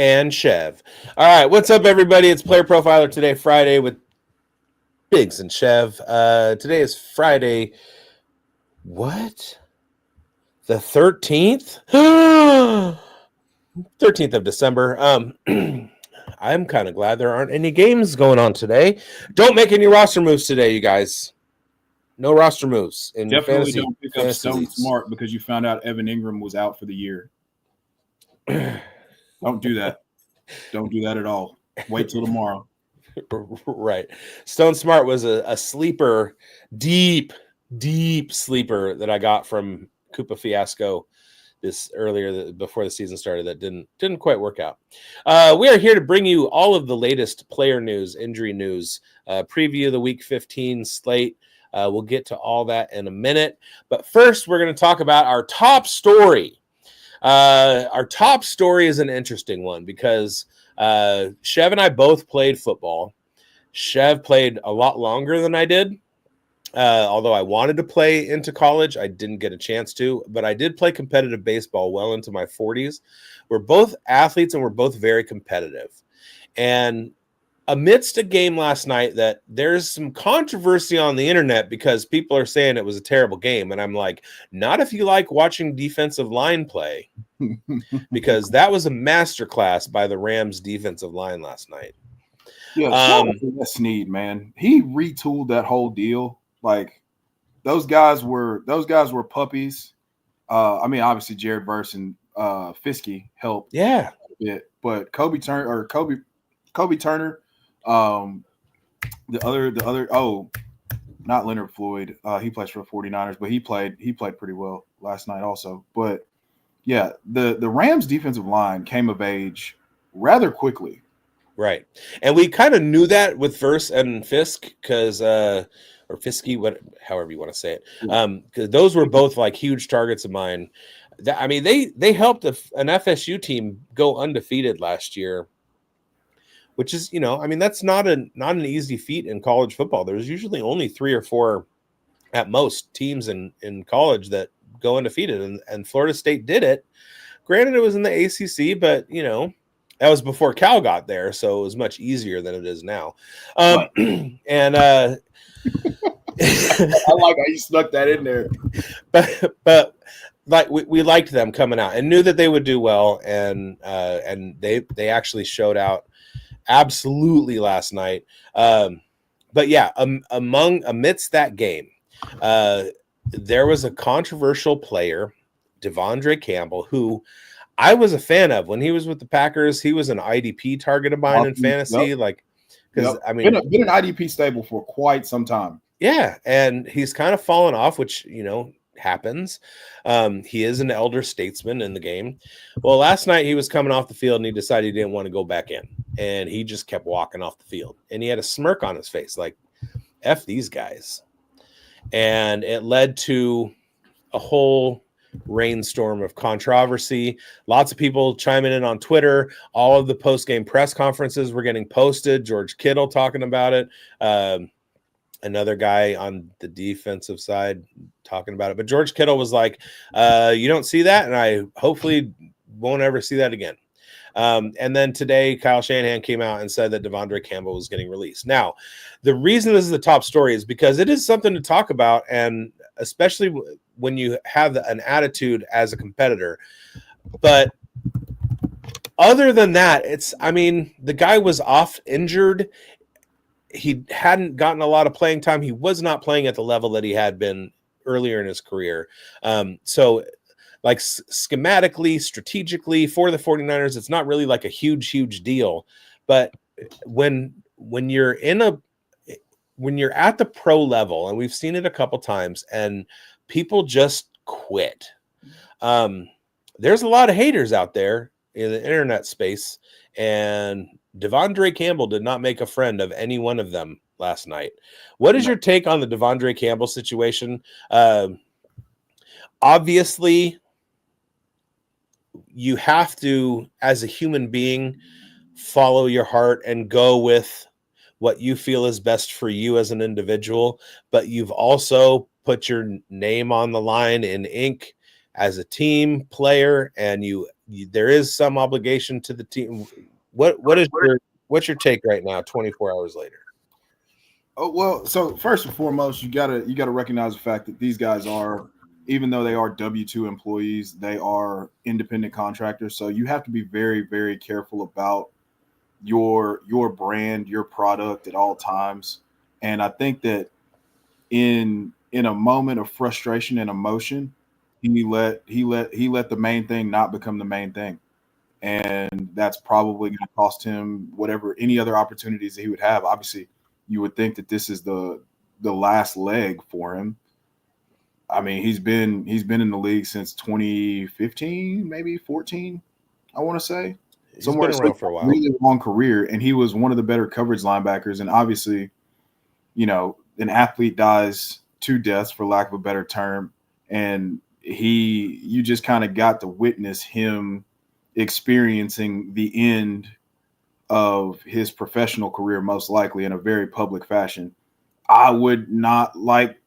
and Chev. All right, what's up, everybody? It's Player Profiler today, Friday, with Biggs and Chev. Today is Friday. What? The 13th? 13th of December. I'm kind of glad there aren't any games going on today. Don't make any roster moves today, you guys. No roster moves in your Definitely fantasy. don't pick up Stone Smart because you found out Evan Ingram was out for the year. Don't do that. Don't do that at all. Wait till tomorrow. Right. Stone Smart was a sleeper, deep sleeper that I got from Koopa Fiasco this earlier before the season started that didn't quite work out. We are here to bring you all of the latest player news, injury news, preview the week 15 slate. We'll get to all that in a minute. But first, we're going to talk about our top story. Our top story is an interesting one because Chev and I both played football. Chev played a lot longer than I did. Although I wanted to play into college, I didn't get a chance to, but I did play competitive baseball well into my 40s. We're both athletes and we're both very competitive. And amidst a game last night that there's some controversy on the internet because people are saying it was a terrible game. And I'm like, not if you like watching defensive line play, because that was a masterclass by the Rams defensive line last night. Yeah, shout out to Snead, man. He retooled that whole deal. Like those guys were puppies. I mean, obviously Jared Verse and Fiske helped. Yeah. A bit, but Kobe Turner, the other not Leonard Floyd. He plays for the 49ers, but he played pretty well last night also. But yeah, the Rams defensive line came of age rather quickly. Right. And we kind of knew that with Verse and Fisk because or Fiske, however you want to say it. Because those were both like huge targets of mine. I mean, they helped an FSU team go undefeated last year, which is, I mean, that's not an easy feat in college football. There's usually only 3 or 4 at most teams in college that go undefeated, and Florida State did it. Granted, it was in the ACC, but that was before Cal got there, so it was much easier than it is now. And I like how you snuck that in there. But like we liked them coming out and knew that they would do well, and they actually showed out absolutely last night. But yeah, amidst that game, there was a controversial player, Devondre Campbell, who I was a fan of when he was with the Packers. He was an IDP target of mine in fantasy, because I mean, been an IDP stable for quite some time. Yeah, and he's kind of fallen off, which happens. He is an elder statesman in the game. Well, last night he was coming off the field and he decided he didn't want to go back in, and he just kept walking off the field, and he had a smirk on his face, like F these guys, and it led to a whole rainstorm of controversy. Lots of people chiming in on Twitter. All of the post-game press conferences were getting posted. George Kittle talking about it. Another guy on the defensive side talking about it. But George Kittle was like, you don't see that, and I hopefully won't ever see that again. And then today, Kyle Shanahan came out and said that Devondre Campbell was getting released. Now, the reason this is the top story is because it is something to talk about, and especially when you have an attitude as a competitor. But other than that, the guy was off injured. He hadn't gotten a lot of playing time. He was not playing at the level that he had been earlier in his career. So like schematically, strategically for the 49ers, it's not really like a huge deal. But when you're at the pro level, and we've seen it a couple times, and people just quit. There's a lot of haters out there in the internet space, and Devondre Campbell did not make a friend of any one of them last night. What is your take on the Devondre Campbell situation? Obviously, you have to, as a human being, follow your heart and go with what you feel is best for you as an individual, but you've also put your name on the line in ink as a team player, and you there is some obligation to the team. What's your take right now, 24 hours later? Oh, well, so first and foremost, you gotta recognize the fact that these guys are, even though they are W-2 employees, they are independent contractors. So you have to be very, very careful about your brand, your product at all times. And I think that in a moment of frustration and emotion, he let the main thing not become the main thing. And that's probably going to cost him whatever any other opportunities that he would have. Obviously, you would think that this is the last leg for him. I mean, he's been in the league since 2015, maybe 14, I want to say. He's been around for a while. Really long career, and he was one of the better coverage linebackers. And obviously, you know, an athlete dies to death, for lack of a better term, and you just kind of got to witness him experiencing the end of his professional career, most likely in a very public fashion. I would not like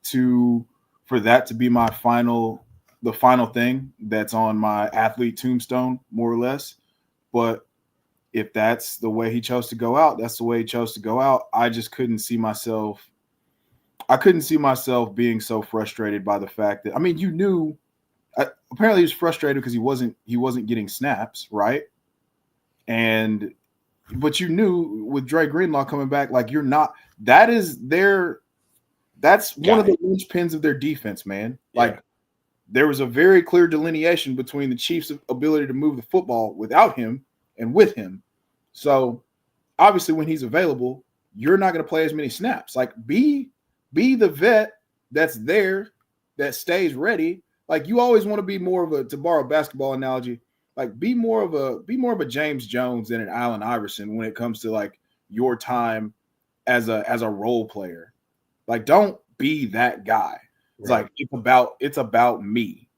for that to be the final thing that's on my athlete tombstone, more or less. But if that's the way he chose to go out, that's the way he chose to go out. I just couldn't see myself being so frustrated by the fact that, I mean, apparently he was frustrated because he wasn't getting snaps, right? But you knew with Dre Greenlaw coming back, like that's one of the linchpins of their defense, man. Like, there was a very clear delineation between the Chiefs' ability to move the football without him and with him. So obviously when he's available, you're not going to play as many snaps. Like, be the vet that's there, that stays ready. Like, you always want to be more of to borrow a basketball analogy, like be more of a James Jones than an Allen Iverson when it comes to like your time as a role player. Like, don't be that guy. It's right. Like, it's about me,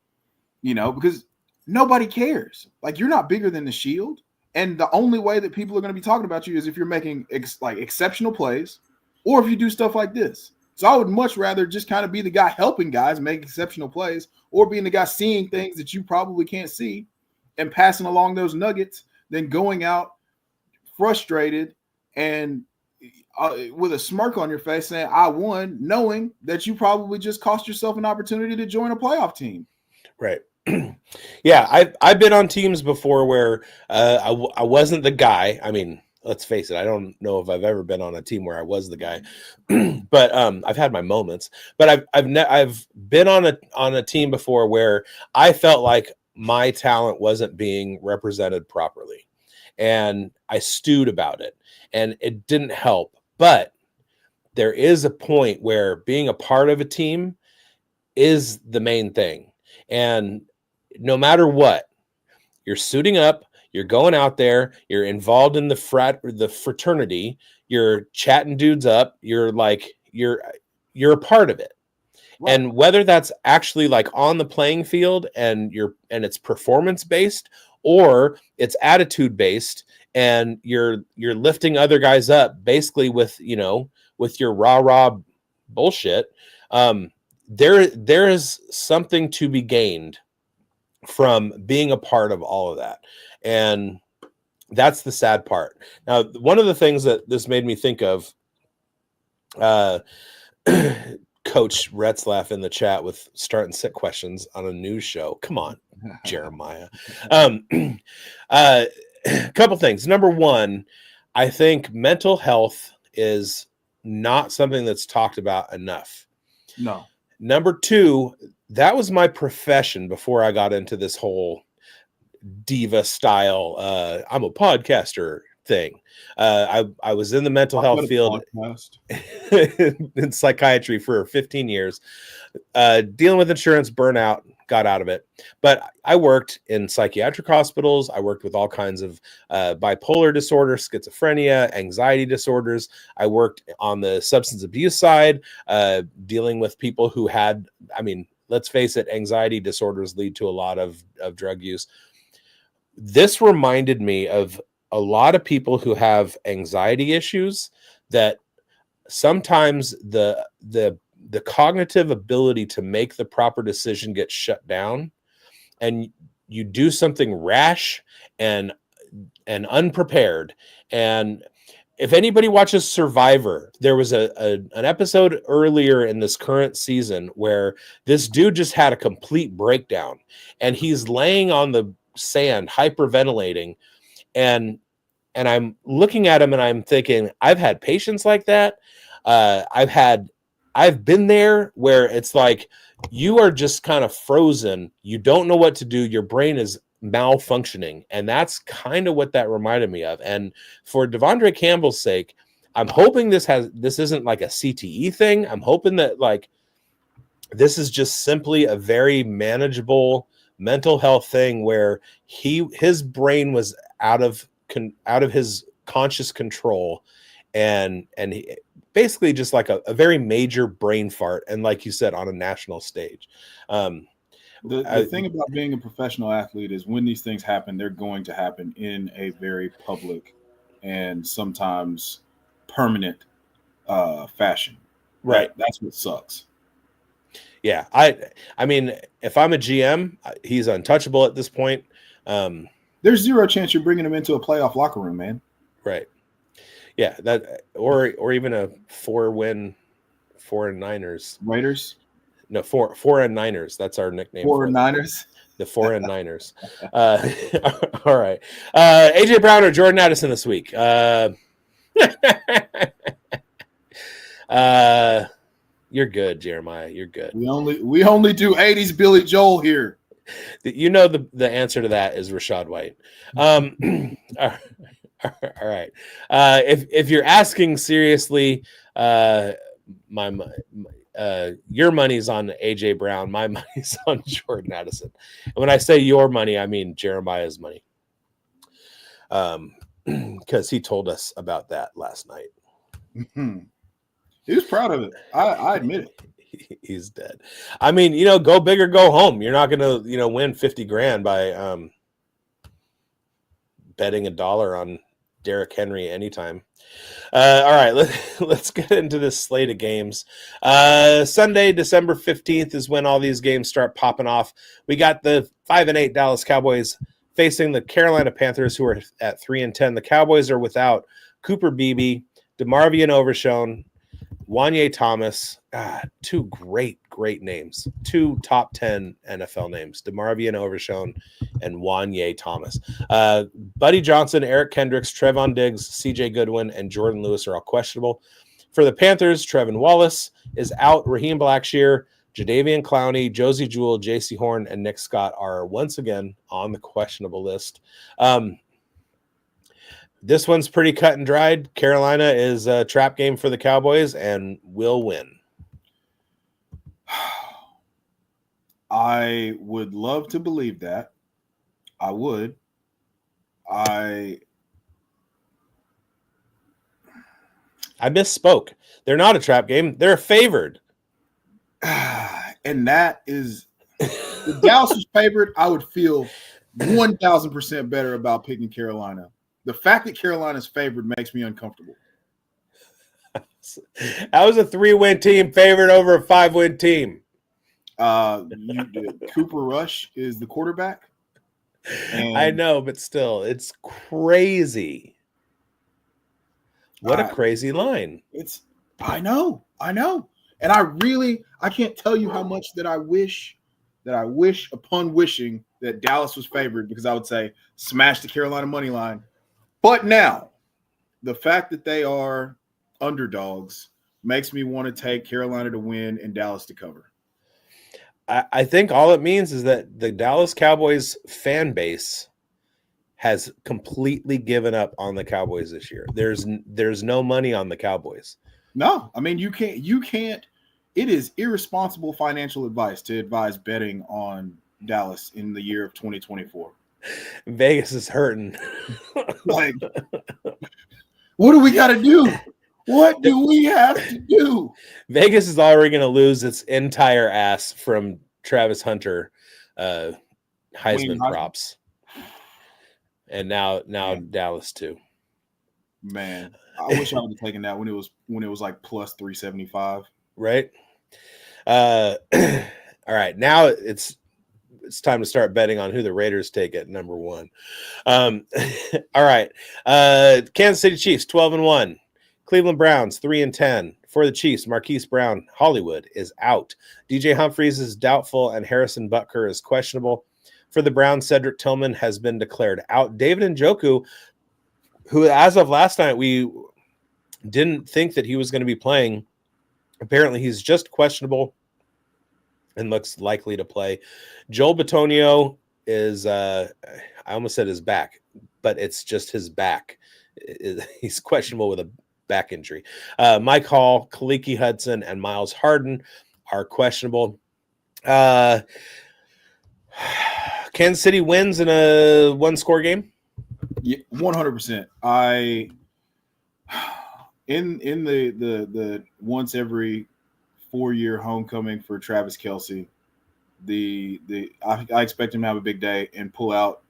because nobody cares. Like, you're not bigger than the Shield. And the only way that people are going to be talking about you is if you're making exceptional plays or if you do stuff like this. So I would much rather just kind of be the guy helping guys make exceptional plays, or being the guy seeing things that you probably can't see and passing along those nuggets than going out frustrated and with a smirk on your face saying, I won, knowing that you probably just cost yourself an opportunity to join a playoff team. Right. Yeah, I've been on teams before where I wasn't the guy. I mean, let's face it, I don't know if I've ever been on a team where I was the guy, but I've had my moments. But I've been on a team before where I felt like my talent wasn't being represented properly, and I stewed about it, and it didn't help. But there is a point where being a part of a team is the main thing, and no matter what, you're suiting up, you're going out there, you're involved in the fraternity, you're chatting dudes up, you're a part of it. Right. And whether that's actually like on the playing field and it's performance based, or it's attitude based and you're lifting other guys up basically with your rah bullshit, there is something to be gained from being a part of all of that. And that's the sad part. Now, one of the things that this made me think of, Coach Retzlaff in the chat with starting sick questions on a news show. Come on, Jeremiah. A couple things. Number one, I think mental health is not something that's talked about enough. No. Number two, that was my profession before I got into this whole diva style I'm a podcaster thing. I was in the mental health field in psychiatry for 15 years, dealing with insurance, burnout, got out of it. But I worked in psychiatric hospitals. I worked with all kinds of bipolar disorder, schizophrenia, anxiety disorders. I worked on the substance abuse side, dealing with people who had, I mean, let's face it, anxiety disorders lead to a lot of drug use. This reminded me of a lot of people who have anxiety issues, that sometimes the cognitive ability to make the proper decision gets shut down, and you do something rash and unprepared. And if anybody watches Survivor, there was an episode earlier in this current season where this dude just had a complete breakdown, and he's laying on the sand hyperventilating, and I'm looking at him and I'm thinking, I've had patients like that. I've been there where it's like you are just kind of frozen. You don't know what to do. Your brain is malfunctioning. And that's kind of what that reminded me of. And for Devondre Campbell's sake, I'm hoping this isn't like a CTE thing. I'm hoping that like this is just simply a very manageable mental health thing where his brain was out of his conscious control, and he, basically just like a very major brain fart, and like you said, on a national stage. The thing about being a professional athlete is when these things happen, they're going to happen in a very public and sometimes permanent fashion. Right. That's what sucks. Yeah. I mean, if I'm a GM, he's untouchable at this point. There's zero chance you're bringing him into a playoff locker room, man. Right. Yeah. That or even a 4-win 4-9ers. Raiders. No, 4-9ers. That's our nickname. 4-9ers. The 4-9ers. All right. AJ Brown or Jordan Addison this week. You're good, Jeremiah. You're good. We only do 80s Billy Joel here. You know the answer to that is Rachaad White. All right. If you're asking seriously, your money's on AJ Brown. My money's on Jordan Addison. And when I say your money, I mean Jeremiah's money. Because he told us about that last night. Mm-hmm. He was proud of it. I admit it. He's dead. I mean, go big or go home. You're not going to, win $50,000 by betting $1 on Derrick Henry anytime. All right, let's get into this slate of games. Sunday, December 15th is when all these games start popping off. We got the 5-8 Dallas Cowboys facing the Carolina Panthers, who are at 3-10. The Cowboys are without Cooper Beebe, DeMarvion Overshown, Wanye Thomas. Two great names. Two top 10 NFL names, DeMarvion Overshown and Wanye Thomas. Buddy Johnson, Eric Kendricks, Trevon Diggs, CJ Goodwin, and Jordan Lewis are all questionable. For the Panthers, Trevin Wallace is out. Raheem Blackshear, Jadeveon Clowney, Josie Jewell, J.C. Horn, and Nick Scott are once again on the questionable list. This one's pretty cut and dried. Carolina is a trap game for the Cowboys and will win. I would love to believe that. I would. I misspoke. They're not a trap game. They're favored. And that is, if Dallas was favored, I would feel 1,000% better about picking Carolina. The fact that Carolina's favored makes me uncomfortable. How is a 3-win team favored over a 5-win team? Cooper Rush is the quarterback. I know, but still, it's crazy. What a crazy line. I know. And I can't tell you how much that I wish upon wishing that Dallas was favored, because I would say smash the Carolina money line. But now, the fact that they are underdogs makes me want to take Carolina to win and Dallas to cover. I think all it means is that the Dallas Cowboys fan base has completely given up on the Cowboys this year. There's no money on the Cowboys. No, I mean, you can't. It is irresponsible financial advice to advise betting on Dallas in the year of 2024. Vegas is hurting. Like, what do we got to do? What do we have to do? Vegas is already going to lose its entire ass from Travis Hunter Heisman props. And now Dallas too. Man, I wish I would have taken that when it was like plus 375. Right. All right. Now it's it's time to start betting on who the Raiders take at number 1. All right. Kansas City Chiefs 12-1. Cleveland Browns 3-10. For the Chiefs, Marquise Brown Hollywood is out. DJ Humphries is doubtful, and Harrison Butker is questionable. For the Browns, Cedric Tillman has been declared out. David Njoku, who as of last night we didn't think that he was going to be playing, apparently he's just questionable and looks likely to play. Joel Bitonio is, I almost said his back, but it's just his back. He's questionable with a back injury. Mike Hall, Kaliki Hudson, and Miles Harden are questionable. Kansas City wins in a 1-score game. Yeah, 100%. In the once every 4-year homecoming for Travis Kelce, I expect him to have a big day and pull out,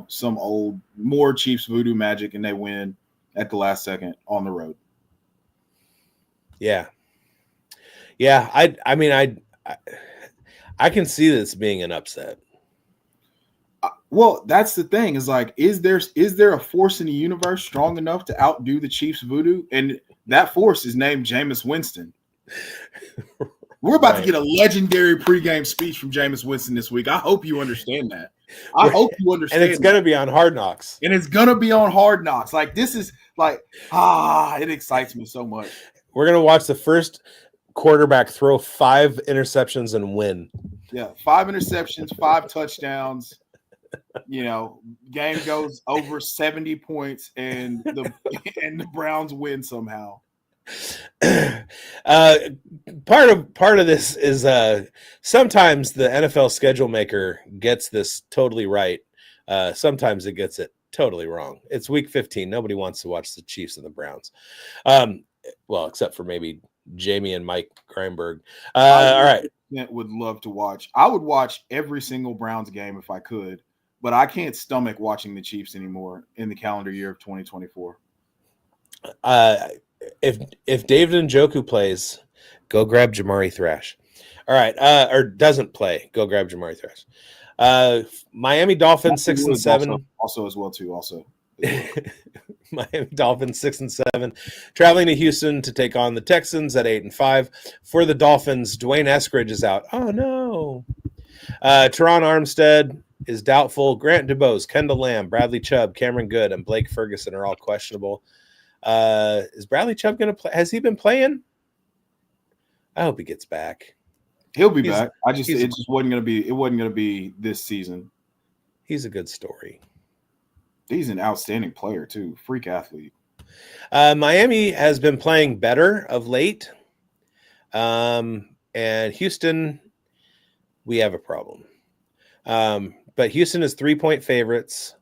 some old more Chiefs voodoo magic, and they win at the last second on the road. Yeah. I mean, I can see this being an upset. Well, that's the thing is like, is there a force in the universe strong enough to outdo the Chiefs voodoo? And that force is named Jameis Winston. We're about to get a legendary pregame speech from Jameis Winston this week. I hope you understand that. I hope you understand. And it's going to be on Hard Knocks. Like, this is like, it excites me so much. We're going to watch the first quarterback throw 5 interceptions and win. Yeah, 5 interceptions, 5 touchdowns. Game goes over 70 points, and the Browns win somehow. Part of this is sometimes the NFL schedule maker gets this totally right. Sometimes it gets it totally wrong. It's week 15. Nobody wants to watch the Chiefs and the Browns. Well, except for maybe Jamie and Mike Greinberg. All right. Would love to watch. I would watch every single Browns game if I could, but I can't stomach watching the Chiefs anymore in the calendar year of 2024. If David Njoku plays, go grab Jamari Thrash. All right. Or doesn't play, go grab Jamari Thrash. Miami Dolphins 6-7. Also as well too. Miami Dolphins 6-7, traveling to Houston to take on the Texans at 8-5. For the Dolphins, Dwayne Eskridge is out. Oh no. Teron Armstead is doubtful. Grant DuBose, Kendall Lamb, Bradley Chubb, Cameron Good, and Blake Ferguson are all questionable. Is Bradley Chubb going to play? Has he been playing? I hope he gets back. He'll be back. It just wasn't going to be this season. He's a good story. He's an outstanding player too. Freak athlete. Miami has been playing better of late. And Houston, we have a problem. But Houston is 3-point favorites.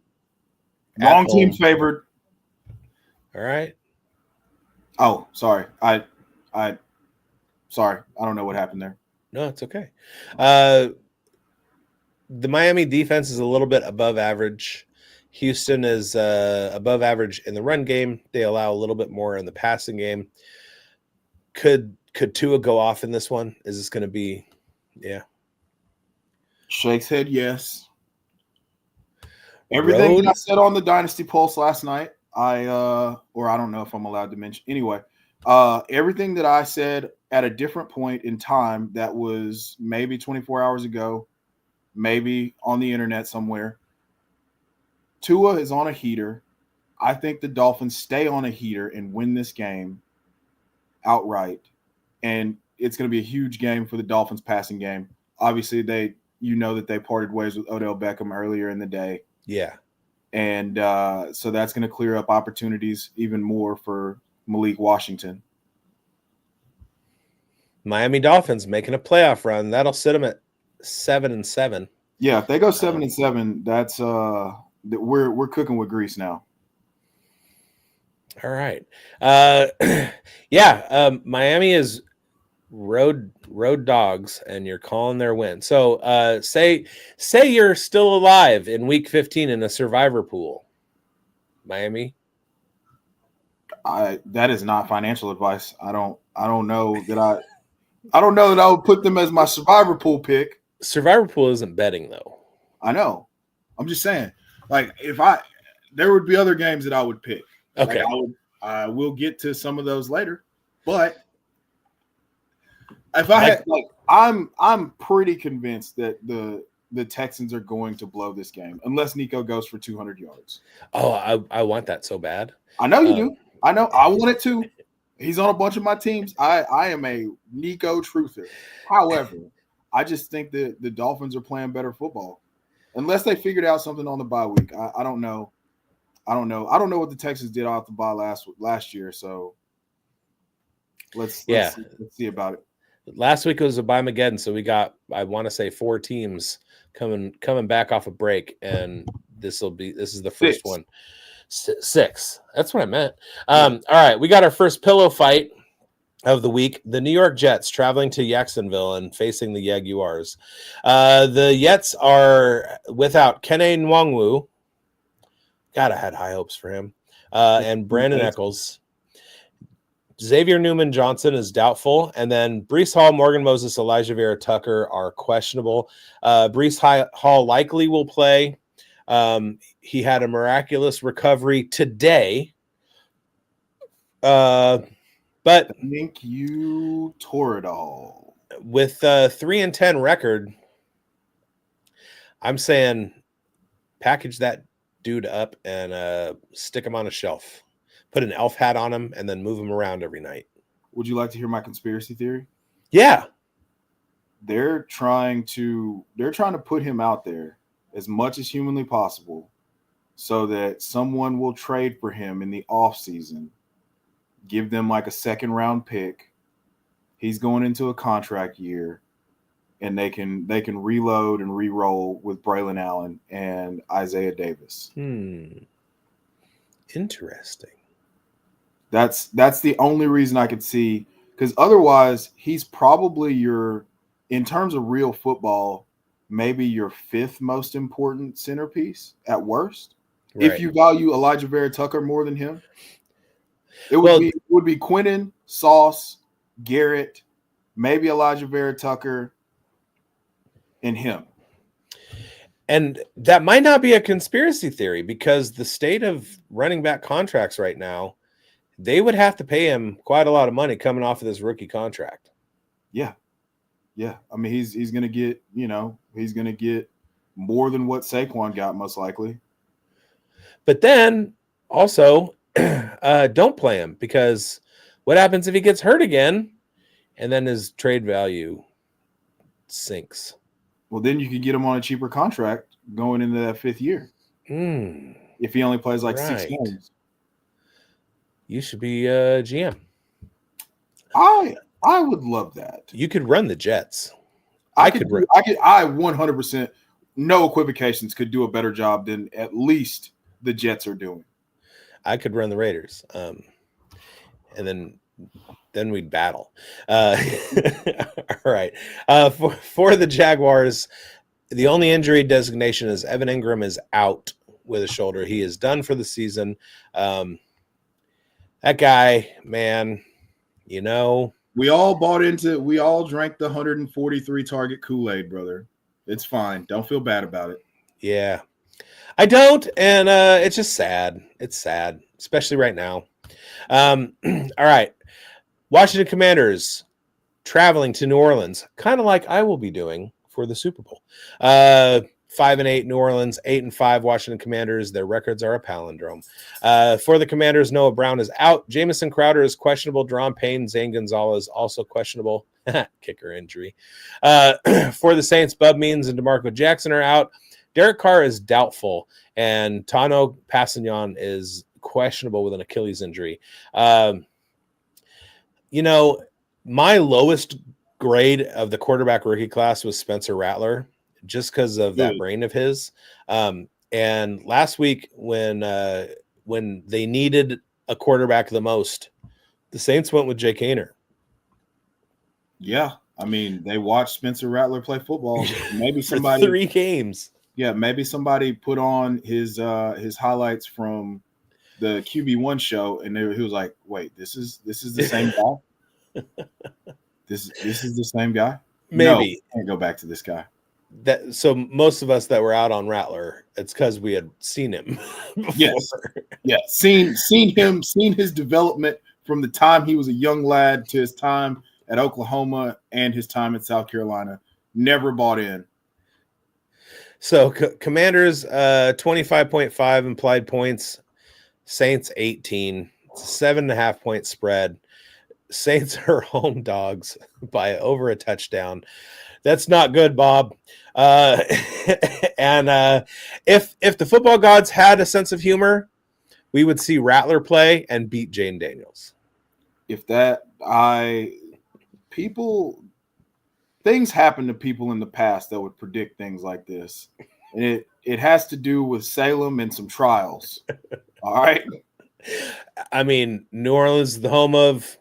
Long team favored. All right. Oh, sorry. Sorry. I don't know what happened there. No, it's okay. The Miami defense is a little bit above average. Houston is above average in the run game. They allow a little bit more in the passing game. Could Tua go off in this one? Is this going to be, yeah? Shakes head, yes. Everything I said on the Dynasty Pulse last night, or I don't know if I'm allowed to mention. Anyway, everything that I said at a different point in time that was maybe 24 hours ago, maybe on the internet somewhere, Tua is on a heater. I think the Dolphins stay on a heater and win this game outright. And it's going to be a huge game for the Dolphins passing game. Obviously, that they parted ways with Odell Beckham earlier in the day. Yeah. And so that's going to clear up opportunities even more for Malik Washington. Miami Dolphins making a playoff run. That'll sit them at 7-7. Yeah, if they go 7-7, that's we're cooking with grease now. All right. Miami is road dogs, and you're calling their win. So say you're still alive in week 15 in a survivor pool. Miami. That is not financial advice. I don't know that I would put them as my survivor pool pick. Survivor pool isn't betting though. I know. I'm just saying, like, there would be other games that I would pick. Okay. Like I will get to some of those later, but if I had, like, I'm pretty convinced that the Texans are going to blow this game unless Nico goes for 200 yards. Oh, I want that so bad. I know you do. I know. I want it too. He's on a bunch of my teams. I am a Nico truther. However, I just think that the Dolphins are playing better football. Unless they figured out something on the bye week. I don't know. I don't know what the Texans did off the bye last year. So let's see about it. Last week was a bye-mageddon, so we got, I want to say, 4 teams coming back off a break, and this is the first one. 6. That's what I meant. All right, we got our first pillow fight of the week. The New York Jets traveling to Jacksonville and facing the Jaguars. The Jets are without Kene Nwangwu. God, I had high hopes for him. And Brandon Eccles. Xavier Newman-Johnson is doubtful. And then Breece Hall, Morgan Moses, Elijah Vera Tucker are questionable. Breece Hall likely will play. He had a miraculous recovery today. But I think you tore it all. With a 3-10 record, I'm saying package that dude up and stick him on a shelf. Put an elf hat on him and then move him around every night. Would you like to hear my conspiracy theory? Yeah. They're trying to put him out there as much as humanly possible so that someone will trade for him in the offseason, give them like a second round pick. He's going into a contract year, and they can reload and re-roll with Braylon Allen and Isaiah Davis. Interesting. That's the only reason I could see, because otherwise he's probably in terms of real football, maybe your 5th most important centerpiece at worst. Right. If you value Elijah Vera Tucker more than him, it would be Quentin, Sauce, Garrett, maybe Elijah Vera Tucker, and him. And that might not be a conspiracy theory, because the state of running back contracts right now, they would have to pay him quite a lot of money coming off of this rookie contract. Yeah. I mean, he's going to get, he's going to get more than what Saquon got, most likely. But then also don't play him, because what happens if he gets hurt again and then his trade value sinks? Well, then you could get him on a cheaper contract going into that 5th year. If he only plays like 6 games. You should be a GM. I would love that. You could run the Jets. I 100%, no equivocations, could do a better job than at least the Jets are doing. I could run the Raiders. And then we'd battle. All right. For the Jaguars, the only injury designation is Evan Ingram is out with a shoulder. He is done for the season. That guy, man, we all drank the 143 target Kool-Aid, brother. It's fine. Don't feel bad about it. Yeah, I don't. And it's just sad. It's sad, especially right now. All right. Washington Commanders traveling to New Orleans, kind of like I will be doing for the Super Bowl. 5-8 New Orleans, 8-5 Washington Commanders. Their records are a palindrome. For the Commanders, Noah Brown is out. Jamison Crowder is questionable. Deron Payne, Zane Gonzalez also questionable. Kicker injury. For the Saints, Bub Means and DeMarco Jackson are out. Derek Carr is doubtful, and Tano Passignon is questionable with an Achilles injury. My lowest grade of the quarterback rookie class was Spencer Rattler, just because of that brain of his. And last week, when they needed a quarterback the most, the Saints went with Jake Haener. Yeah, I mean, they watched Spencer Rattler play football. Maybe somebody 3 games. Yeah, maybe somebody put on his highlights from the QB1 show, and he was like, "Wait, this is the same guy? This is the same guy? Maybe. No, can't go back to this guy." that so most of us that were out on Rattler, it's because we had seen him before. Yes. Yeah, seen his development from the time he was a young lad to his time at Oklahoma and his time at South Carolina. Never bought in. So Commanders 25.5 implied points, Saints 18. It's a 7.5 point spread. Saints are home dogs by over a touchdown. That's not good, Bob. And if the football gods had a sense of humor, we would see Rattler play and beat Jane Daniels. If that things happen to people in the past that would predict things like this. And it has to do with Salem and some trials. All right. I mean, New Orleans is the home of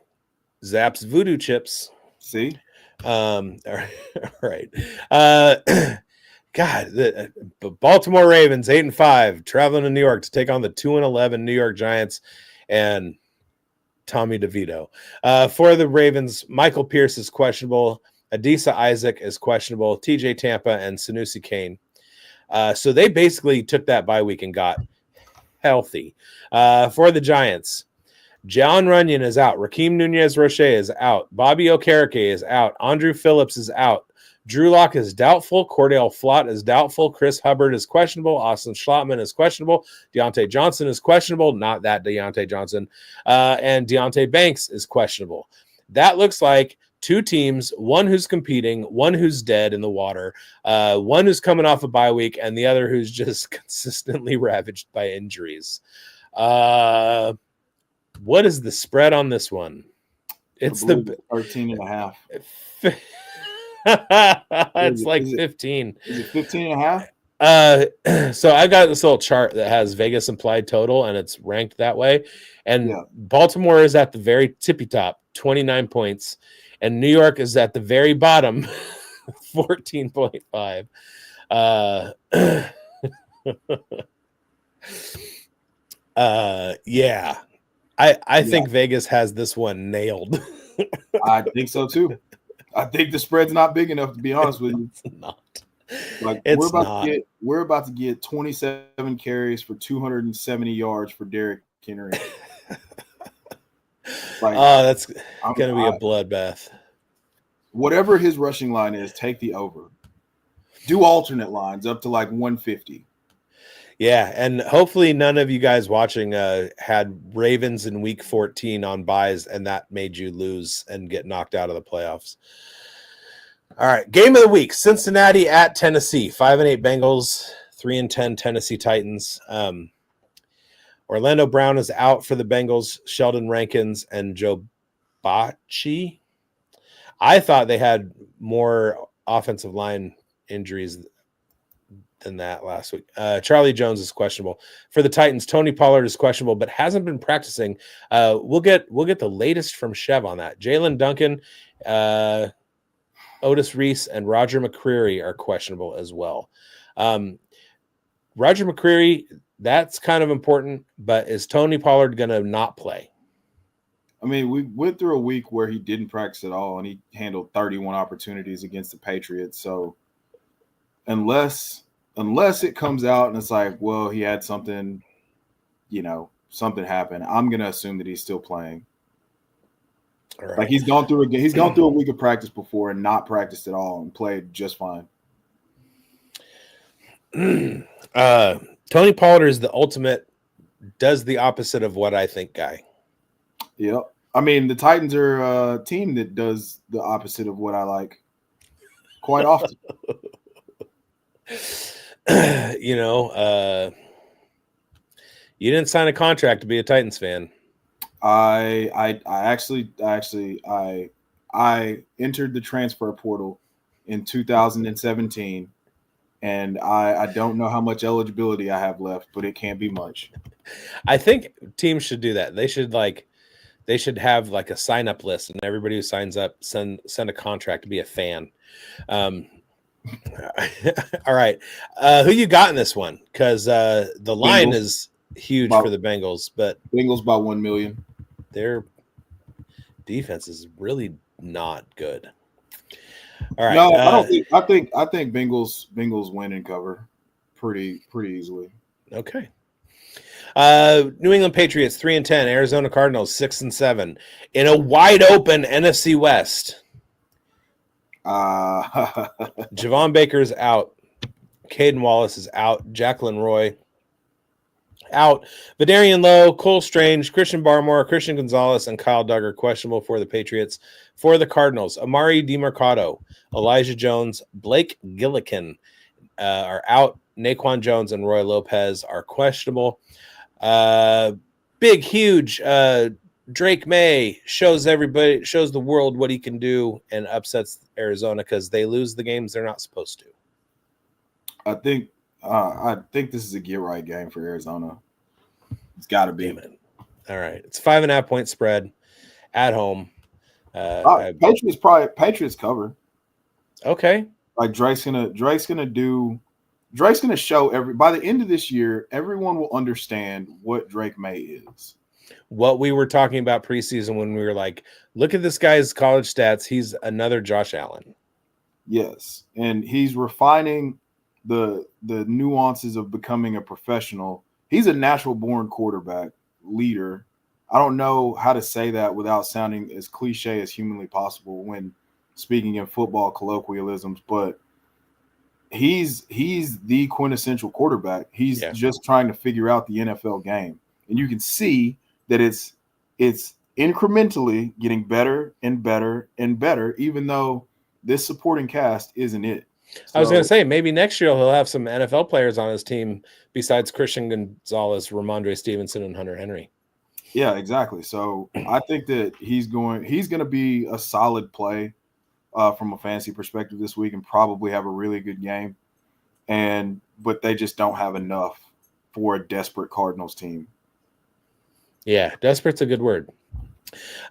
Zapp's voodoo chips. See? All right. God, the Baltimore Ravens 8-5 traveling to New York to take on the 2-11 New York Giants and Tommy DeVito. For the Ravens, Michael Pierce is questionable. Adisa Isaac is questionable. TJ Tampa and Sanusi Kane. So they basically took that bye week and got healthy. For the Giants, John Runyon is out. Raheem Nunez-Roche is out. Bobby Okereke is out. Andrew Phillips is out. Drew Lock is doubtful. Cordell Flott is doubtful. Chris Hubbard is questionable. Austin Schlottman is questionable. Deontay Johnson is questionable. Not that Deontay Johnson. And Deontay Banks is questionable. That looks like two teams, one who's competing, one who's dead in the water, one who's coming off a bye week, and the other who's just consistently ravaged by injuries. What is the spread on this one? It's the 13.5. It's like 15. Is it 15.5? So I got this little chart that has Vegas implied total, and it's ranked that way. And Baltimore is at the very tippy top, 29 points, and New York is at the very bottom, 14.5. Yeah. I think Vegas has this one nailed. I think so too. I think the spread's not big enough, to be honest with you. It's not. Like we're about to get 27 carries for 270 yards for Derrick Henry. That's gonna be a bloodbath. Whatever his rushing line is, take the over. Do alternate lines up to like 150. Yeah, and hopefully none of you guys watching had Ravens in week 14 on buys, and that made you lose and get knocked out of the playoffs. All right, game of the week: Cincinnati at Tennessee. 5-8 Bengals, 3-10 Tennessee Titans. Orlando Brown is out for the Bengals. Sheldon Rankins and Joe Bacci. I thought they had more offensive line injuries than that last week. Charlie Jones is questionable. For the Titans, Tony Pollard is questionable, but hasn't been practicing. We'll get the latest from Chev on that. Jalen Duncan, Otis Reese, and Roger McCreary are questionable as well. Roger McCreary, that's kind of important, but is Tony Pollard going to not play? I mean, we went through a week where he didn't practice at all, and he handled 31 opportunities against the Patriots. So unless it comes out and it's like, well, he had something, something happened, I'm going to assume that he's still playing. All right. Like he's gone through a week of practice before and not practiced at all and played just fine. Tony Pollard is the ultimate, does the opposite of what I think guy. Yep. I mean, the Titans are a team that does the opposite of what I like quite often. You didn't sign a contract to be a Titans fan. I entered the transfer portal in 2017, and I don't know how much eligibility I have left, but it can't be much. I think teams should do that. They should have like a sign up list, and everybody who signs up send a contract to be a fan. All right. Who you got in this one? Because the line is huge for the Bengals, but Bengals by 1 million. Their defense is really not good. All right. No, I don't think. I think Bengals win and cover pretty easily. Okay. New England Patriots 3-10, Arizona Cardinals 6-7 in a wide open NFC West. Javon Baker's out. Caden Wallace is out. Jacqueline Roy out. Vidarian Lowe, Cole Strange, Christian Barmore, Christian Gonzalez, and Kyle Duggar questionable for the Patriots. For the Cardinals, Amari DiMercado, Elijah Jones, Blake Gillikin are out. Naquan Jones and Roy Lopez are questionable. Big, huge Drake May shows the world what he can do and upsets Arizona because they lose the games they're not supposed to. I think this is a get right game for Arizona. It's got to be. All right, it's 5.5 point spread at home. Patriots cover. Okay, like Drake's gonna show by the end of this year, everyone will understand what Drake May is. What we were talking about preseason when we were like, look at this guy's college stats. He's another Josh Allen. Yes, and he's refining the nuances of becoming a professional. He's a natural born quarterback leader. I don't know how to say that without sounding as cliche as humanly possible when speaking in football colloquialisms, but he's the quintessential quarterback. He's just trying to figure out the NFL game. And you can see that it's incrementally getting better and better and better, even though this supporting cast isn't it. So, I was going to say, maybe next year he'll have some NFL players on his team besides Christian Gonzalez, Ramondre Stevenson, and Hunter Henry. Yeah, exactly. So I think that he's going to be a solid play from a fantasy perspective this week and probably have a really good game. But they just don't have enough for a desperate Cardinals team. Yeah, desperate's a good word.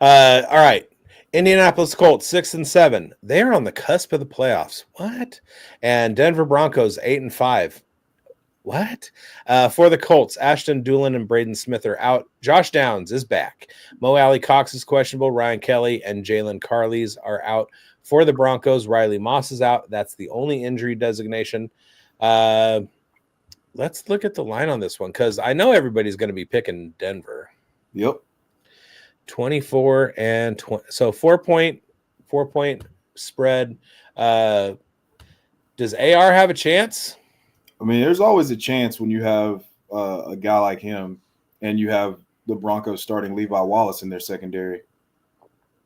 All right. Indianapolis Colts 6-7. They're on the cusp of the playoffs. What? And Denver Broncos 8-5. What? For the Colts, Ashton Doolin and Braden Smith are out. Josh Downs is back. Mo Alley Cox is questionable. Ryan Kelly and Jalen Carleys are out. For the Broncos, Riley Moss is out. That's the only injury designation. Let's look at the line on this one because I know everybody's going to be picking Denver. Yep. 24 and 20. So 4-point spread. Does AR have a chance? I mean, there's always a chance when you have a guy like him and you have the Broncos starting Levi Wallace in their secondary.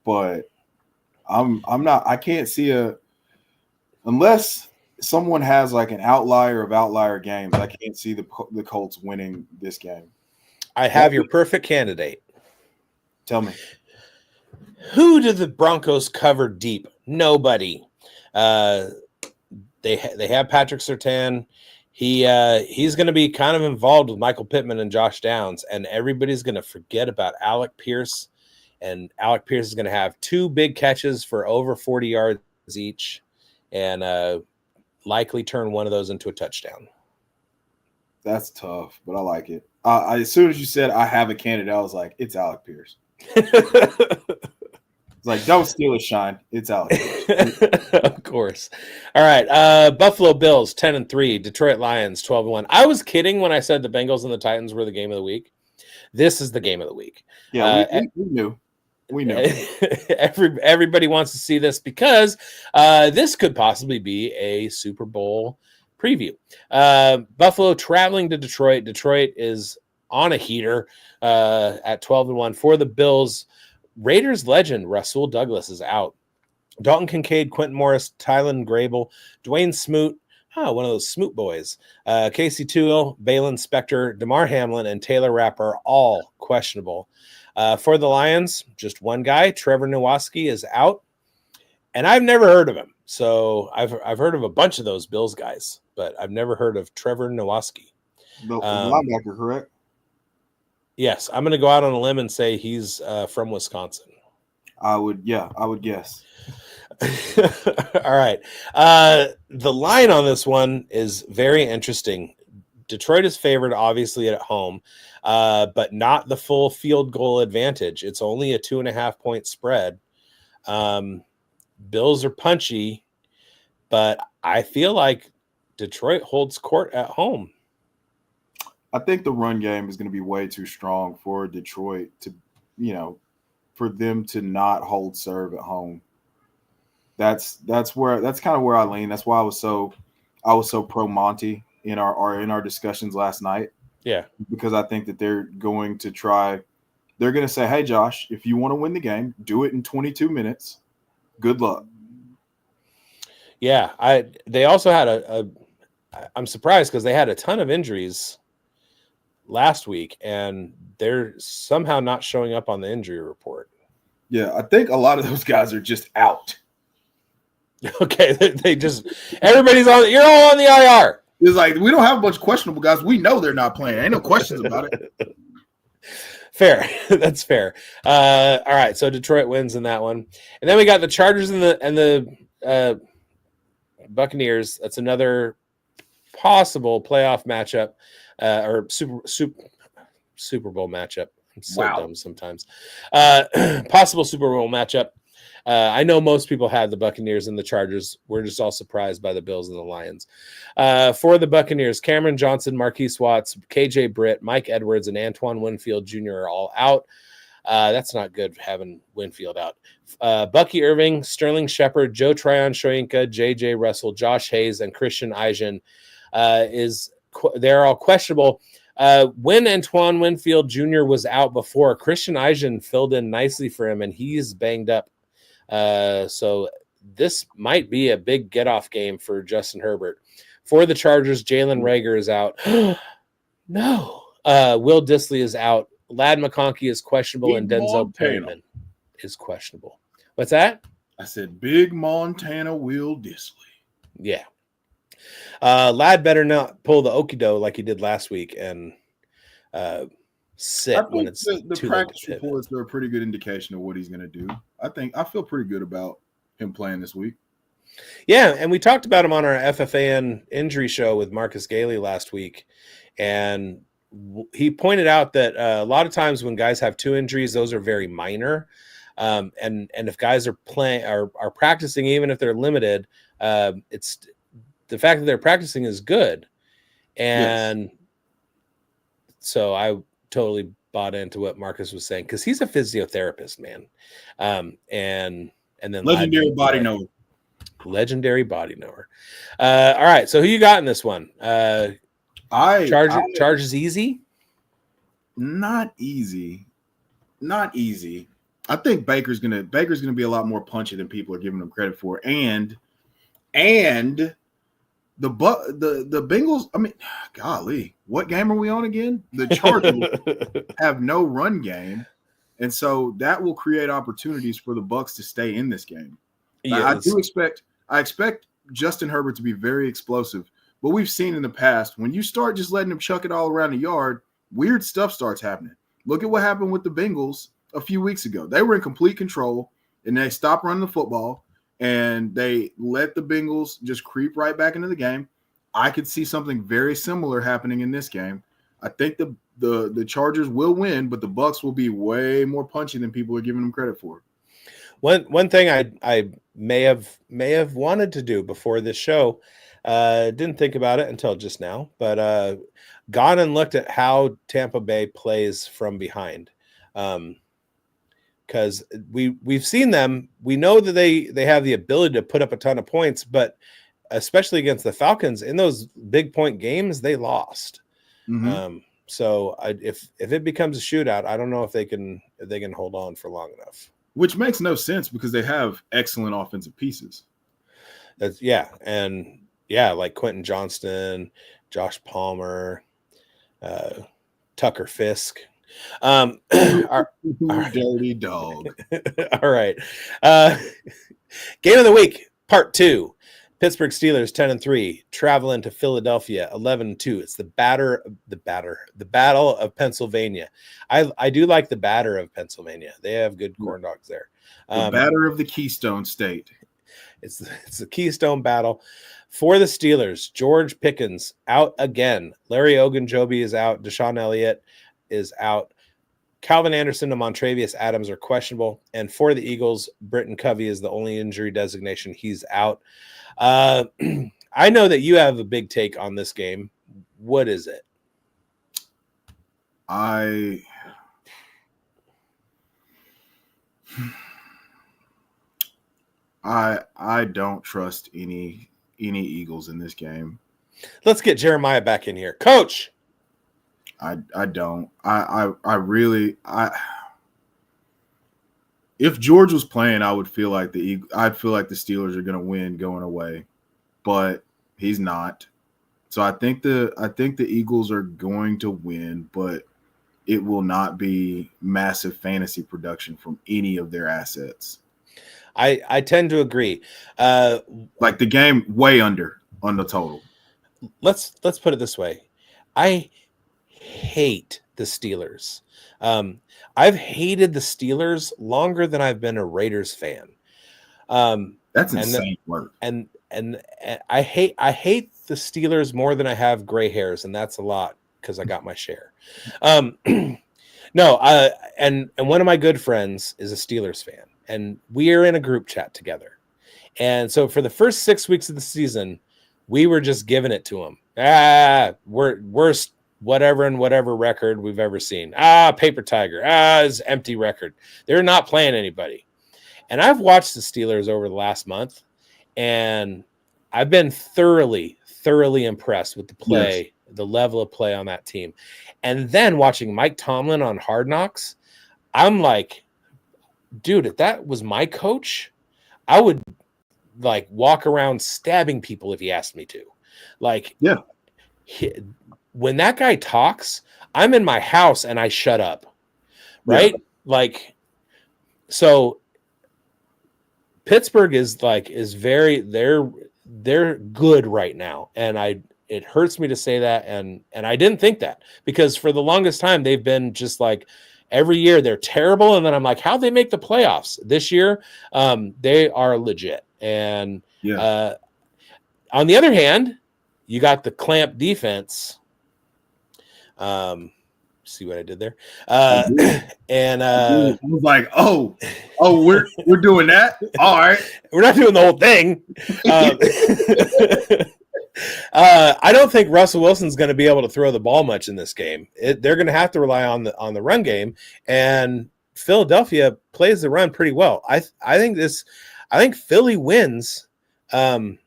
But I can't see unless someone has like an outlier of outlier games, I can't see the Colts winning this game. I have your perfect candidate. Tell me. Who did the Broncos cover deep? Nobody. They have Patrick Surtain. He's going to be kind of involved with Michael Pittman and Josh Downs, and everybody's going to forget about Alec Pierce. And Alec Pierce is going to have 2 big catches for over 40 yards each, and likely turn one of those into a touchdown. That's tough, but I like it. As soon as you said I have a candidate, I was like, it's Alec Pierce. It's like, don't steal his shine. It's Alec Pierce. Of course. All right. Buffalo Bills 10-3. Detroit Lions 12-1. I was kidding when I said the Bengals and the Titans were the game of the week. This is the game of the week. Yeah, we knew. We know. Everybody wants to see this because this could possibly be a Super Bowl preview. Buffalo traveling to Detroit. Detroit is on a heater at 12-1. For the Bills, Raiders legend Rasul Douglas is out. Dalton Kincaid, Quentin Morris, Tylen Grable, Dwayne Smoot, one of those Smoot boys, Casey Toohill, Balin Spector, DeMar Hamlin, and Taylor Rapp are all questionable. For the Lions, just one guy, Trevor Nowaski, is out, and I've never heard of him. So I've heard of a bunch of those Bills guys, but I've never heard of Trevor Nowaski. The linebacker, correct? Yes, I'm going to go out on a limb and say he's from Wisconsin. I would guess. All right. The line on this one is very interesting. Detroit is favored, obviously, at home, but not the full field goal advantage. It's only a 2.5 point spread. Bills are punchy. but I feel like Detroit holds court at home. I think the run game is going to be way too strong for Detroit to, for them to not hold serve at home. That's kind of where I lean. That's why I was so pro Monty in our discussions last night. Yeah, because I think that they're going to say, "Hey, Josh, if you want to win the game, do it in 22 minutes. Good luck." Yeah, they also had I'm surprised because they had a ton of injuries last week, and they're somehow not showing up on the injury report. Yeah, I think a lot of those guys are just out. Okay, everybody's on. You're all on the IR. It's like we don't have a bunch of questionable guys. We know they're not playing. Ain't no questions about it. Fair, that's fair. All right, so Detroit wins in that one, and then we got the Chargers and the Buccaneers. That's another possible playoff matchup or Super Bowl matchup. I'm so dumb sometimes. Possible Super Bowl matchup. I know most people had the Buccaneers and the Chargers. We're just all surprised by the Bills and the Lions. For the Buccaneers, Cameron Johnson, Marquise Watts, KJ Britt, Mike Edwards, and Antoine Winfield Jr. are all out. That's not good having Winfield out. Bucky Irving, Sterling Shepard, Joe Tryon-Shoyinka, JJ Russell, Josh Hayes, and Christian Eisen they're all questionable. When Antoine Winfield Jr. was out before, Christian Eisen filled in nicely for him, and he's banged up. So this might be a big get-off game for Justin Herbert. For the Chargers, Jalen Reagor is out. No. Will Dissly is out. Ladd McConkey is questionable, and Denzel Perryman is questionable. What's that? I said Big Montana Will Dissly. Yeah. Ladd better not pull the okie-doke like he did last week and sit when it's the practice reports are a pretty good indication of what he's going to do. I feel pretty good about him playing this week. Yeah, and we talked about him on our FFAN injury show with Marcus Gailey last week, and he pointed out that a lot of times when guys have two injuries, those are very minor, and if guys are playing are practicing, even if they're limited, it's the fact that they're practicing is good, and so I totally bought into what Marcus was saying because he's a physiotherapist, man, and then legendary body knower. All right, so who you got in this one? Chargers easy? Not easy. I think Baker's gonna be a lot more punchy than people are giving him credit for, and the Bengals. I mean, golly, what game are we on again? The Chargers have no run game, and so that will create opportunities for the Bucs to stay in this game. Yes. I expect Justin Herbert to be very explosive, but we've seen in the past when you start just letting him chuck it all around the yard, weird stuff starts happening. Look at what happened with the Bengals a few weeks ago. They were in complete control, and they stopped running the football, and they let the Bengals just creep right back into the game. I could see something very similar happening in this game. I think the Chargers will win, but the Bucs will be way more punchy than people are giving them credit for. One thing I may have wanted to do before this show, didn't think about it until just now, but gone and looked at how Tampa Bay plays from behind. Because we've seen them, we know that they have the ability to put up a ton of points, but especially against the Falcons in those big point games, they lost. Mm-hmm. So if it becomes a shootout, I don't know if they can hold on for long enough. Which makes no sense because they have excellent offensive pieces. Like Quentin Johnston, Josh Palmer, Tucker Fisk. Dirty dog. All right. Game of the week, part 2. Pittsburgh Steelers 10-3, traveling to Philadelphia 11-2. It's the Battle of Pennsylvania. I do like the batter of Pennsylvania. They have good corn dogs there. The batter of the Keystone State. It's the Keystone Battle. For the Steelers, George Pickens out again. Larry Ogunjobi is out. Deshaun Elliott is out. Calvin Anderson and Montravius Adams are questionable. And for the Eagles, Britton Covey is the only injury designation. He's out. I know that you have a big take on this game. What is it? I don't trust any Eagles in this game. Let's get Jeremiah back in here. Coach. I don't. I really if George was playing, I would feel like I'd feel like the Steelers are going to win going away, but he's not. So I think the Eagles are going to win, but it will not be massive fantasy production from any of their assets. I tend to agree. Like the game way under on the total. Let's put it this way. I hate the Steelers. I've hated the Steelers longer than I've been a Raiders fan. That's insane work. And I hate the Steelers more than I have gray hairs, and that's a lot because I got my share. No, and one of my good friends is a Steelers fan, and we are in a group chat together. And so for the first 6 weeks of the season, we were just giving it to them. Worst whatever record we've ever seen. Paper Tiger. It's empty record. They're not playing anybody. And I've watched the Steelers over the last month, and I've been thoroughly impressed with the play, the level of play on that team. And then watching Mike Tomlin on Hard Knocks, I'm like, dude, if that was my coach, I would like walk around stabbing people if he asked me to. Like, yeah. When that guy talks, I'm in my house and I shut up. Right? Yeah. Like, so Pittsburgh is very, they're good right now. And it hurts me to say that. And I didn't think that, because for the longest time, they've been just like every year they're terrible. And then I'm like, how'd they make the playoffs this year? They are legit. And on the other hand, you got the clamp defense. See what I did there? And I was like, oh, we're doing that. All right, we're not doing the whole thing. I don't think Russell Wilson's going to be able to throw the ball much in this game. They're going to have to rely on the run game, and Philadelphia plays the run pretty well. I think Philly wins, but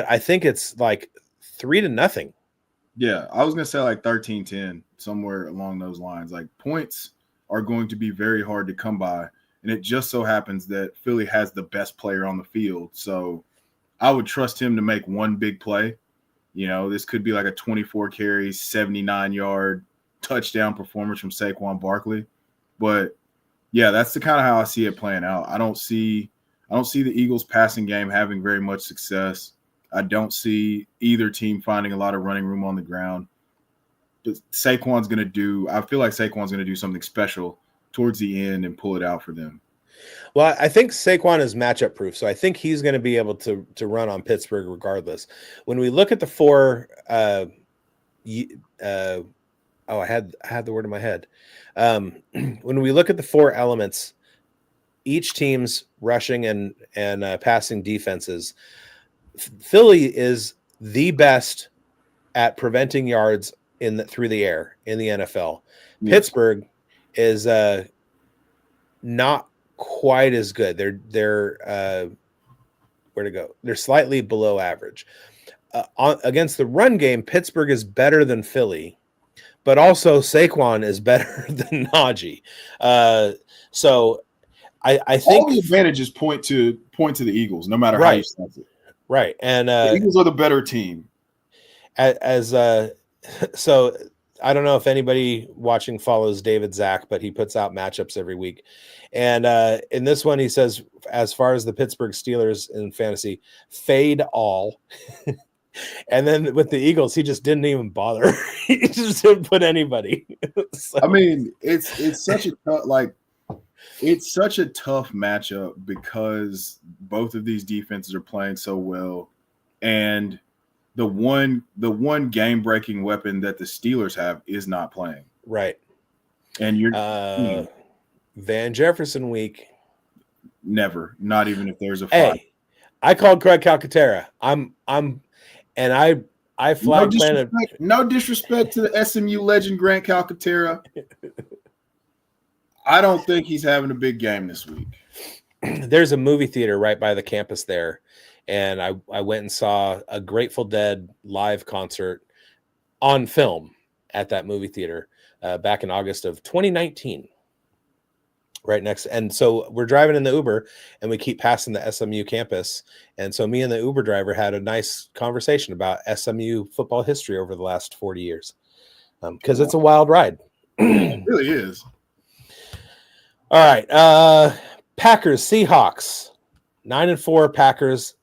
I think it's like 3-0. Yeah, I was going to say like 13-10, somewhere along those lines. Like points are going to be very hard to come by, and it just so happens that Philly has the best player on the field. So I would trust him to make one big play. You know, this could be like a 24 carry, 79-yard touchdown performance from Saquon Barkley. But yeah, that's the kind of how I see it playing out. I don't see the Eagles passing game having very much success. I don't see either team finding a lot of running room on the ground. But I feel like Saquon's going to do something special towards the end and pull it out for them. Well, I think Saquon is matchup proof, so I think he's going to be able to run on Pittsburgh regardless. When we look at the four, I had the word in my head. When we look at the four elements, each team's rushing and passing defenses, Philly is the best at preventing yards through the air in the NFL. Yes. Pittsburgh is not quite as good. They're where to go? They're slightly below average. Against the run game, Pittsburgh is better than Philly, but also Saquon is better than Najee. So I think all the advantages point to the Eagles, no matter how you sense it. Right. And the Eagles are the better team. So I don't know if anybody watching follows David Zach, but he puts out matchups every week. And in this one, he says, as far as the Pittsburgh Steelers in fantasy, fade all. And then with the Eagles, he just didn't even bother. He just didn't put anybody. So. I mean, it's such a tough matchup because both of these defenses are playing so well, and the one game-breaking weapon that the Steelers have is not playing. Right. And you're Van Jefferson week. never, not even if there's a Hey, fight. I called Craig Calcaterra. I flag planted. No disrespect to the SMU legend Grant Calcaterra. I don't think he's having a big game this week. There's a movie theater right by the campus there, and I went and saw a Grateful Dead live concert on film at that movie theater back in August of 2019. Right next, and so we're driving in the Uber, and we keep passing the SMU campus, and so me and the Uber driver had a nice conversation about SMU football history over the last 40 years, because it's a wild ride. It really is. All right, Packers Seahawks, 9-4 Packers,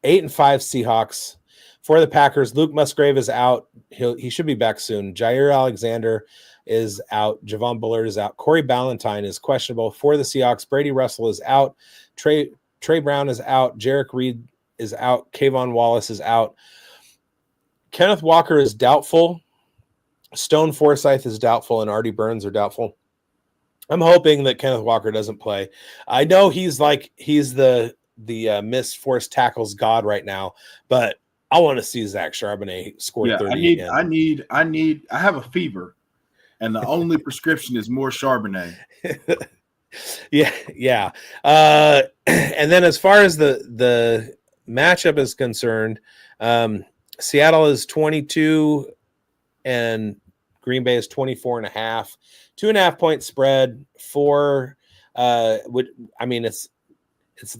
8-5 Seahawks. For the Packers, Luke Musgrave is out. He should be back soon. Jair Alexander is out. Javon Bullard is out. Corey Ballantyne is questionable. For the Seahawks, Brady Russell is out. Trey Brown is out. Jarek Reed is out. Kayvon Wallace is out. Kenneth Walker is doubtful. Stone Forsythe is doubtful, and Artie Burns are doubtful. I'm hoping that Kenneth Walker doesn't play. I know he's the missed forced tackles god right now, but I want to see Zach Charbonnet score 30 again. I have a fever, and the only prescription is more Charbonnet. Yeah. And then as far as the matchup is concerned, Seattle is 22 and Green Bay is 24.5, 2.5 point spread for it's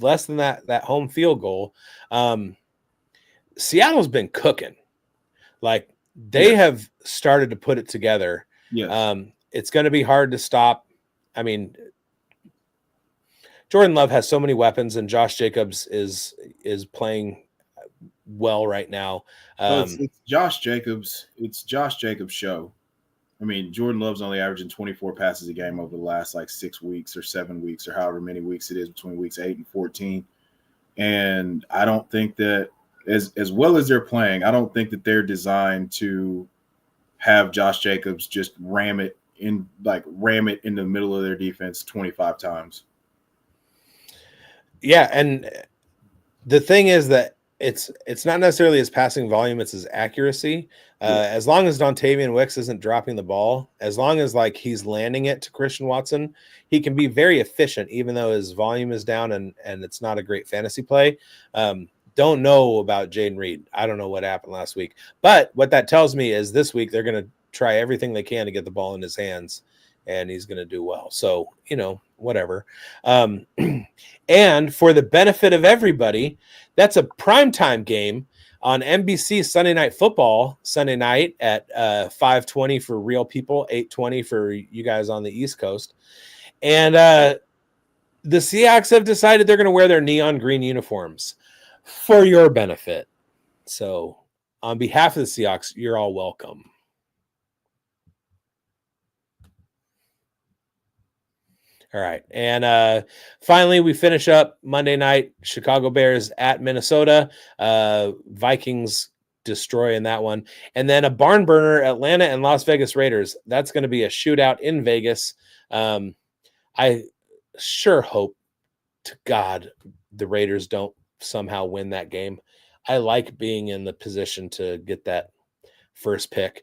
less than that home field goal. Seattle's been cooking. Like they have started to put it together. Yeah. It's going to be hard to stop. I mean, Jordan Love has so many weapons, and Josh Jacobs is playing well right now. It's Josh Jacobs. It's Josh Jacobs' show. I mean, Jordan Love's only averaging 24 passes a game over the last 6 weeks or 7 weeks or however many weeks it is between weeks 8 and 14. And I don't think that as well as they're playing, I don't think that they're designed to have Josh Jacobs just ram it in the middle of their defense 25 times. Yeah, and the thing is that it's not necessarily his passing volume, it's his accuracy. As long as Dontavian Wicks isn't dropping the ball, as long as he's landing it to Christian Watson, he can be very efficient, even though his volume is down and it's not a great fantasy play. Don't know about Jaden Reed. I don't know what happened last week. But what that tells me is this week they're going to try everything they can to get the ball in his hands, and he's going to do well. So, whatever. And for the benefit of everybody, that's a primetime game on NBC Sunday Night Football, Sunday night at 5:20 for real people, 8:20 for you guys on the East Coast. And the Seahawks have decided they're going to wear their neon green uniforms for your benefit. So on behalf of the Seahawks, you're all welcome. All right. And finally, we finish up Monday night, Chicago Bears at Minnesota. Vikings destroying that one. And then a barn burner, Atlanta and Las Vegas Raiders. That's going to be a shootout in Vegas. I sure hope to God the Raiders don't somehow win that game. I like being in the position to get that first pick.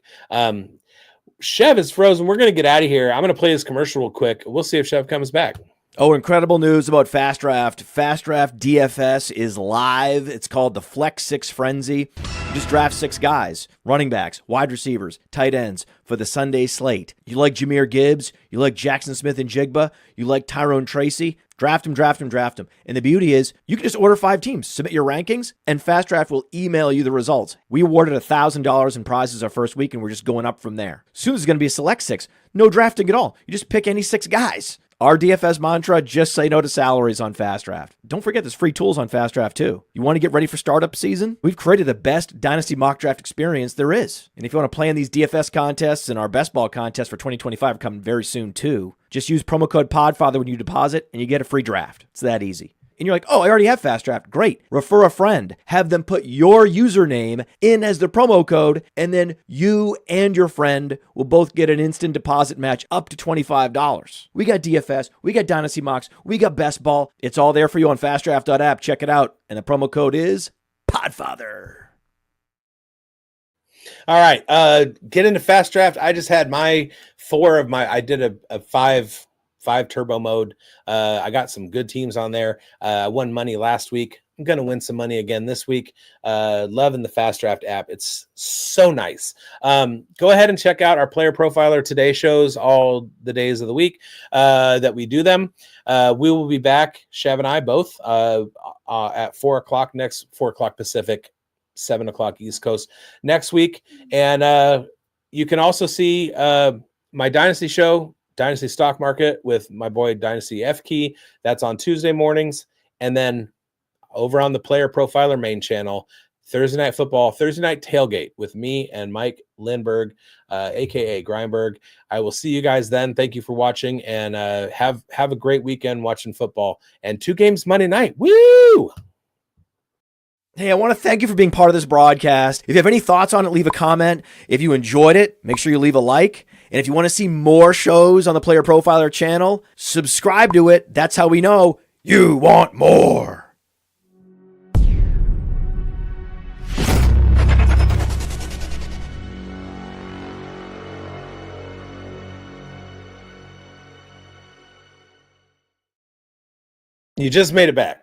Chev is frozen. We're going to get out of here. I'm going to play this commercial real quick. We'll see if Chev comes back. Oh, incredible news about Fast Draft. Fast Draft DFS is live. It's called the Flex 6 Frenzy. You just draft 6 guys, running backs, wide receivers, tight ends for the Sunday slate. You like Jahmyr Gibbs? You like Jackson Smith and Jigba? You like Tyrone Tracy? Draft him. And the beauty is you can just order 5 teams, submit your rankings, and Fast Draft will email you the results. We awarded $1,000 in prizes our first week, and we're just going up from there. Soon there's going to be a select 6. No drafting at all. You just pick any 6 guys. Our DFS mantra, just say no to salaries on Fast Draft. Don't forget there's free tools on Fast Draft too. You want to get ready for startup season? We've created the best Dynasty mock draft experience there is. And if you want to play in these DFS contests, and our best ball contest for 2025 are coming very soon too, just use promo code PODFATHER when you deposit and you get a free draft. It's that easy. and you're like, oh, I already have Fast Draft. Great. Refer a friend. Have them put your username in as the promo code, and then you and your friend will both get an instant deposit match up to $25. We got DFS. We got Dynasty Mocks. We got Best Ball. It's all there for you on fastdraft.app. Check it out. And the promo code is Podfather. All right. Get into Fast Draft. I just had I did a five turbo mode. I got some good teams on there. I won money last week. I'm going to win some money again this week. Loving the Fast Draft app. It's so nice. Go ahead and check out our Player Profiler Today shows all the days of the week that we do them. We will be back, Chev and I both, at 4 o'clock Pacific, 7 o'clock East Coast next week. And you can also see my Dynasty show, Dynasty Stock Market, with my boy Dynasty F Key. That's on Tuesday mornings. And then over on the Player Profiler main channel, Thursday Night Football, Thursday Night Tailgate with me and Mike Lindbergh, aka Grindberg. I will see you guys then. Thank you for watching, and have a great weekend watching football. And 2 games Monday night. Woo! Hey, I want to thank you for being part of this broadcast. If you have any thoughts on it, leave a comment. If you enjoyed it, make sure you leave a like. And if you want to see more shows on the Player Profiler channel, subscribe to it. That's how we know you want more. You just made it back.